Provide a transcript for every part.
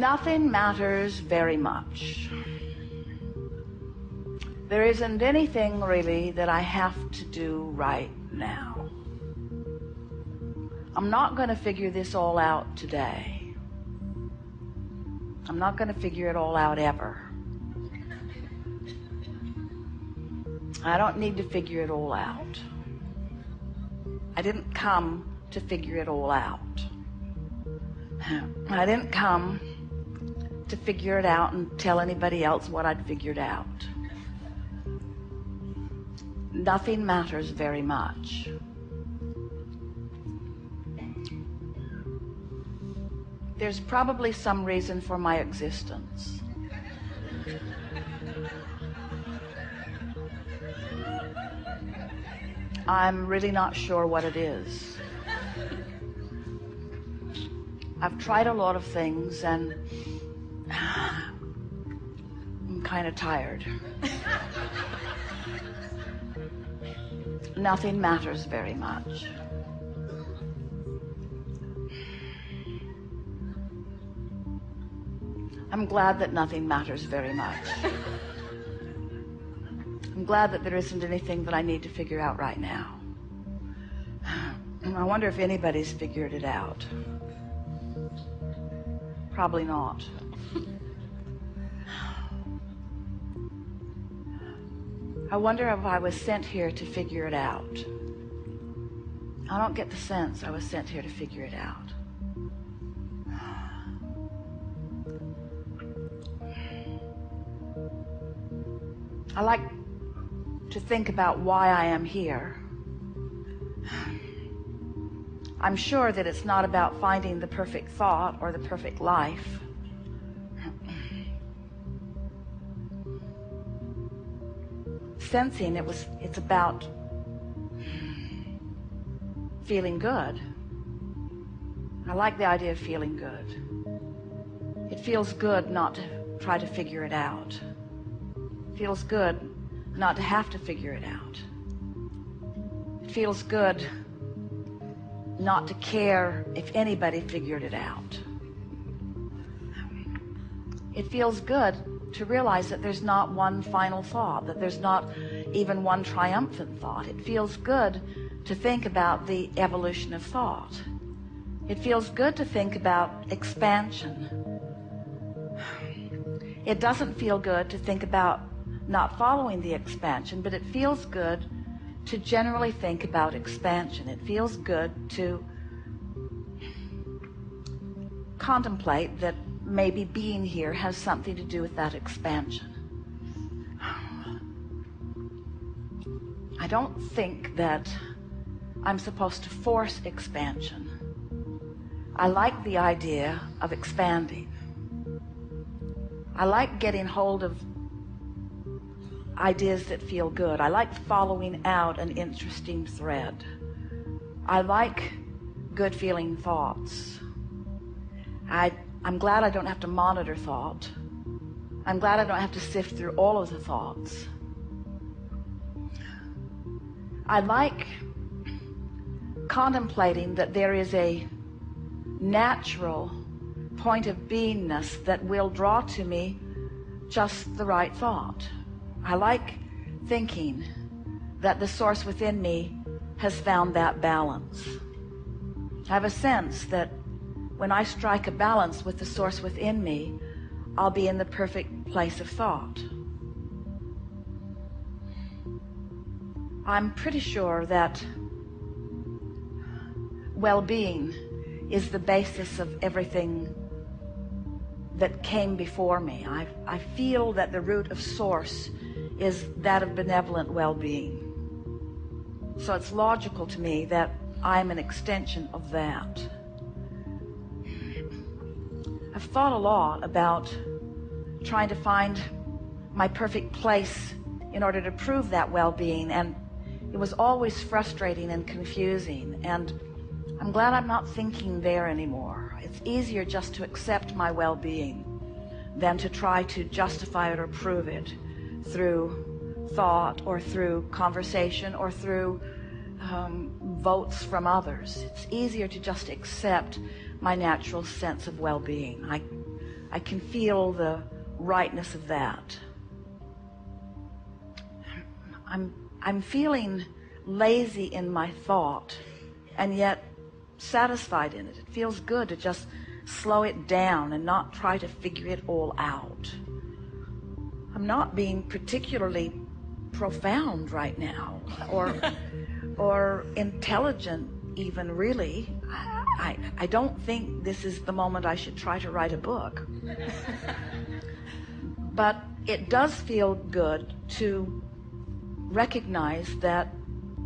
Nothing matters very much. There isn't anything really that I have to do right now. I'm not going to figure this all out today. I'm not going to figure it all out ever. I don't need to figure it all out. I didn't come to figure it all out. I didn't come to figure it out and tell anybody else what I'd figured out. Nothing matters very much. There's probably some reason for my existence. I'm really not sure what it is. I've tried a lot of things and I'm kind of tired. Nothing matters very much. I'm glad that nothing matters very much. I'm glad that there isn't anything that I need to figure out right now. And I wonder if anybody's figured it out. Probably not. I wonder if I was sent here to figure it out. I don't get the sense I was sent here to figure it out. I like to think about why I am here. I'm sure that it's not about finding the perfect thought or the perfect life. Sensing it's about feeling good. I like the idea of feeling good. It feels good not to try to figure it out. It feels good not to have to figure it out. It feels good not to care if anybody figured it out. It feels good to realize that there's not one final thought, that there's not even one triumphant thought. It feels good to think about the evolution of thought. It feels good to think about expansion. It doesn't feel good to think about not following the expansion, but it feels good to generally think about expansion. It feels good to contemplate that maybe being here has something to do with that expansion. I don't think that I'm supposed to force expansion. I like the idea of expanding. I like getting hold of ideas that feel good. I like following out an interesting thread. I like good feeling thoughts. I'm glad I don't have to monitor thought. I'm glad I don't have to sift through all of the thoughts. I like contemplating that there is a natural point of beingness that will draw to me just the right thought. I like thinking that the source within me has found that balance. I have a sense that when I strike a balance with the source within me, I'll be in the perfect place of thought. I'm pretty sure that well-being is the basis of everything that came before me. I feel that the root of source is that of benevolent well-being. So it's logical to me that I'm an extension of that. I've thought a lot about trying to find my perfect place in order to prove that well-being, and it was always frustrating and confusing, and I'm glad I'm not thinking there anymore. It's easier just to accept my well-being than to try to justify it or prove it through thought or through conversation or through votes from others. It's easier to just accept my natural sense of well-being. I can feel the rightness of that. I'm feeling lazy in my thought, and yet satisfied in it. It feels good to just slow it down and not try to figure it all out. I'm not being particularly profound right now, or intelligent even, really. I don't think this is the moment I should try to write a book. But it does feel good to recognize that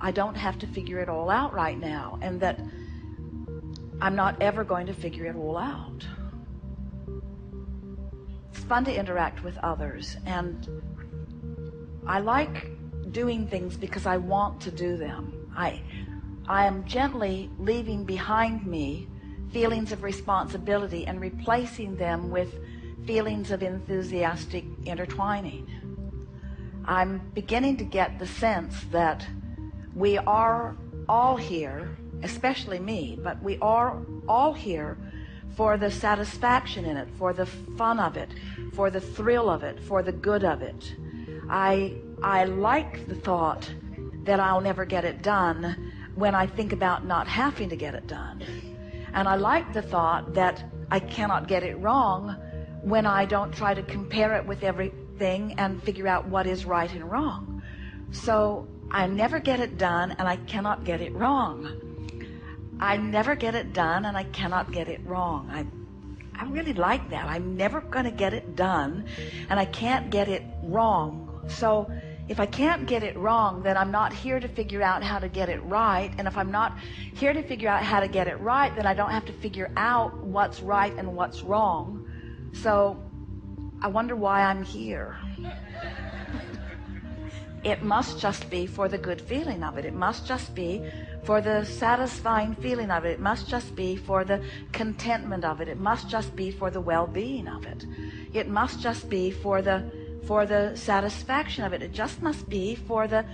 I don't have to figure it all out right now, and that I'm not ever going to figure it all out. It's fun to interact with others, and I like doing things because I want to do them. I am gently leaving behind me feelings of responsibility and replacing them with feelings of enthusiastic intertwining. I'm beginning to get the sense that we are all here, especially me, but we are all here for the satisfaction in it, for the fun of it, for the thrill of it, for the good of it. I like the thought that I'll never get it done when I think about not having to get it done. And I like the thought that I cannot get it wrong when I don't try to compare it with everything and figure out what is right and wrong. So I never get it done, and I cannot get it wrong. I never get it done, and I cannot get it wrong. I really like that. I'm never going to get it done, and I can't get it wrong. So if I can't get it wrong, then I'm not here to figure out how to get it right. And if I'm not here to figure out how to get it right, then I don't have to figure out what's right and what's wrong. So I wonder why I'm here. It must just be for the good feeling of it. It must just be for the satisfying feeling of it. It must just be for the contentment of it. It must just be for the well-being of it. It must just be for the satisfaction of it. It just must be for the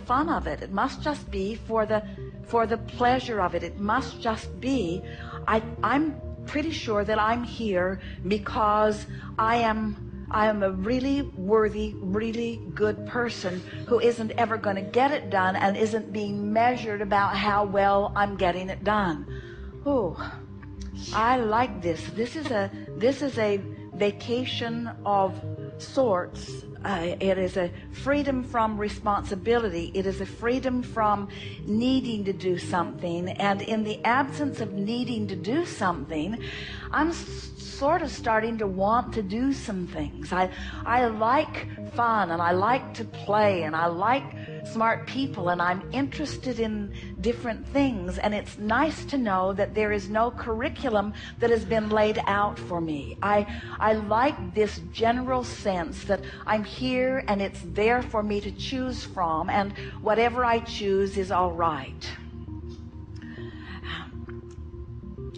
fun of it. It must just be for the pleasure of it. It must just be. I'm pretty sure that I'm here because I am a really worthy, really good person who isn't ever going to get it done and isn't being measured about how well I'm getting it done. Oh, I like this. This is a vacation of sorts. It is a freedom from responsibility. It is a freedom from needing to do something. And in the absence of needing to do something, I'm sort of starting to want to do some things. I like fun, and I like to play, and I like smart people, and I'm interested in different things. And it's nice to know that there is no curriculum that has been laid out for me. I like this general sense that I'm here and it's there for me to choose from, and whatever I choose is all right.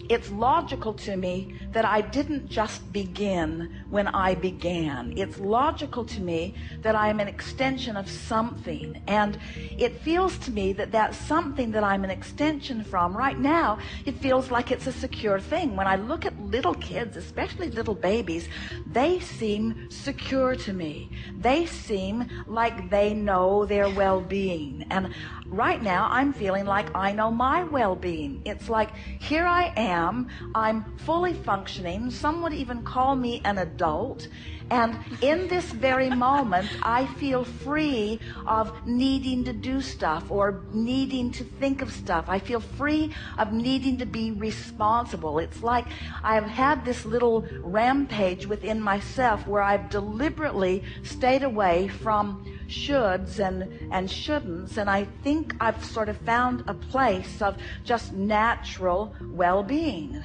It's logical to me that I didn't just begin when I began. It's logical to me that I am an extension of something. And it feels to me that that something that I'm an extension from right now, it feels like it's a secure thing. When I look at little kids, especially little babies, they seem secure to me. They seem like they know their well-being. And right now, I'm feeling like I know my well-being. It's like, here I am, I'm fully functioning. Some would even call me an adult. And in this very moment, I feel free of needing to do stuff or needing to think of stuff. I feel free of needing to be responsible. It's like I've had this little rampage within myself where I've deliberately stayed away from shoulds and shouldn'ts, and I think I've sort of found a place of just natural well-being.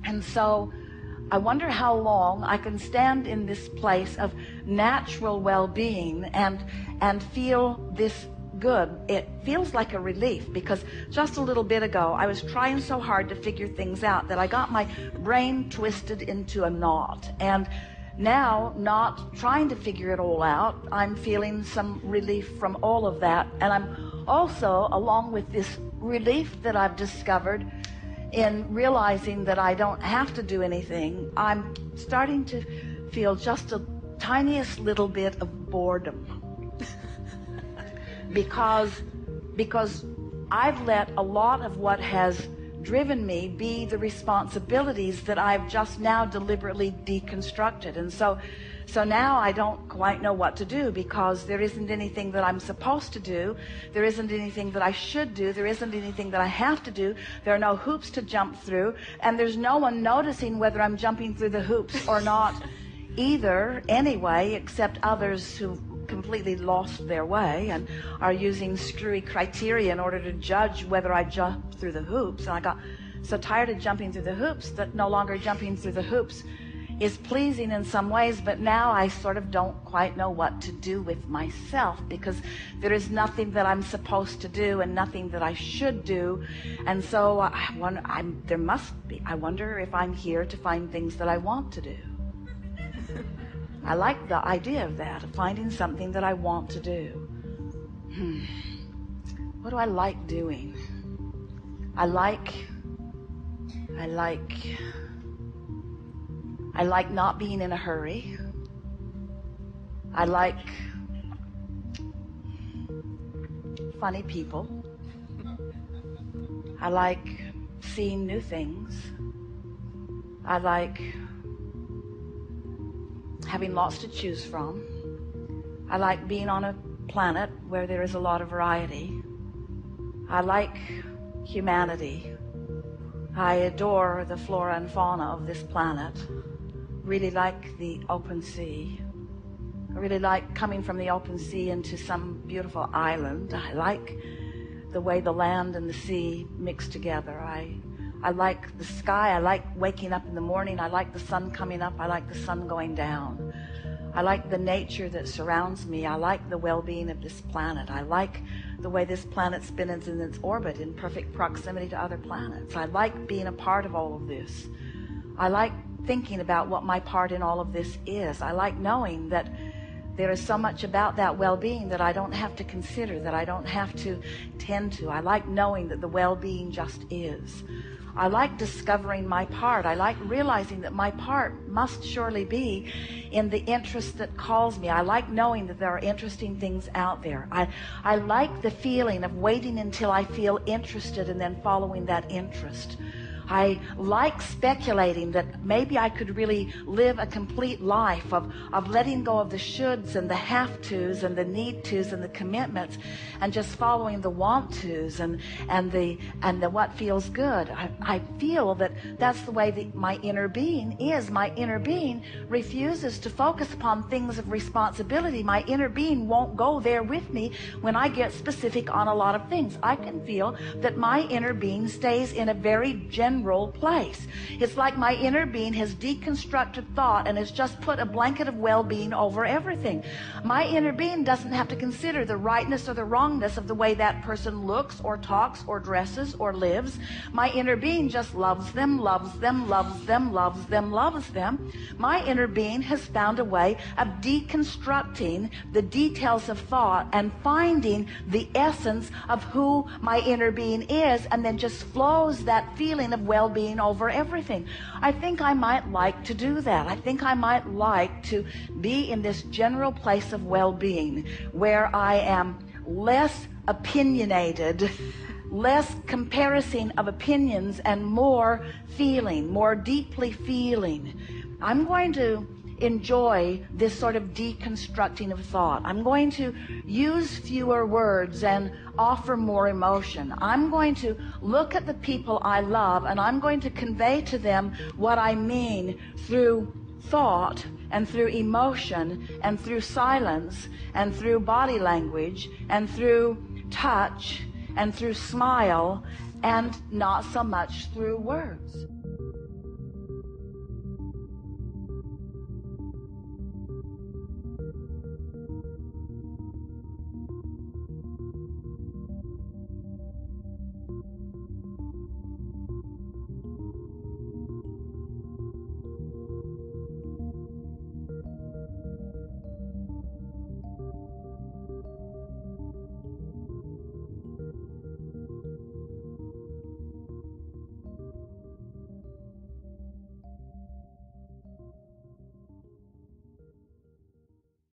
And so I wonder how long I can stand in this place of natural well-being and feel this good. It feels like a relief, because just a little bit ago I was trying so hard to figure things out that I got my brain twisted into a knot. And now, not trying to figure it all out, I'm feeling some relief from all of that. And I'm also, along with this relief that I've discovered, in realizing that I don't have to do anything, I'm starting to feel just a tiniest little bit of boredom. because I've let a lot of what has driven me be the responsibilities that I've just now deliberately deconstructed. And so now I don't quite know what to do, because there isn't anything that I'm supposed to do. There isn't anything that I should do. There isn't anything that I have to do. There are no hoops to jump through. And there's no one noticing whether I'm jumping through the hoops or not either anyway, except others who've completely lost their way and are using screwy criteria in order to judge whether I jump through the hoops. And I got so tired of jumping through the hoops that no longer jumping through the hoops is pleasing in some ways, but now I sort of don't quite know what to do with myself, because there is nothing that I'm supposed to do and nothing that I should do. And so I wonder if I'm here to find things that I want to do. I like the idea of that, of finding something that I want to do. What do I like doing? I like not being in a hurry. I like funny people. I like seeing new things. I like having lots to choose from. I like being on a planet where there is a lot of variety. I like humanity. I adore the flora and fauna of this planet. Really like the open sea. I really like coming from the open sea into some beautiful island. I like the way the land and the sea mix together. I like the sky. I like waking up in the morning. I like the sun coming up. I like the sun going down. I like the nature that surrounds me. I like the well-being of this planet. I like the way this planet spins in its orbit in perfect proximity to other planets. I like being a part of all of this. I like thinking about what my part in all of this is. I like knowing that there is so much about that well-being that I don't have to consider, that I don't have to tend to. I like knowing that the well-being just is. I like discovering my part. I like realizing that my part must surely be in the interest that calls me. I like knowing that there are interesting things out there. I like the feeling of waiting until I feel interested and then following that interest. I like speculating that maybe I could really live a complete life of letting go of the shoulds and the have-tos and the need-tos and the commitments, and just following the want-tos and the what feels good. I feel that that's the way that my inner being is. My inner being refuses to focus upon things of responsibility. My inner being won't go there with me when I get specific on a lot of things. I can feel that my inner being stays in a very general place. It's like my inner being has deconstructed thought and has just put a blanket of well-being over everything. My inner being doesn't have to consider the rightness or the wrongness of the way that person looks or talks or dresses or lives. My inner being just loves them, loves them, loves them, loves them, loves them. My inner being has found a way of deconstructing the details of thought and finding the essence of who my inner being is, and then just flows that feeling of well-being over everything. I think I might like to do that. I think I might like to be in this general place of well-being where I am less opinionated, less comparison of opinions, and more feeling, more deeply feeling. I'm going to enjoy this sort of deconstructing of thought. I'm going to use fewer words and offer more emotion. I'm going to look at the people I love, and I'm going to convey to them what I mean through thought and through emotion and through silence and through body language and through touch and through smile, and not so much through words.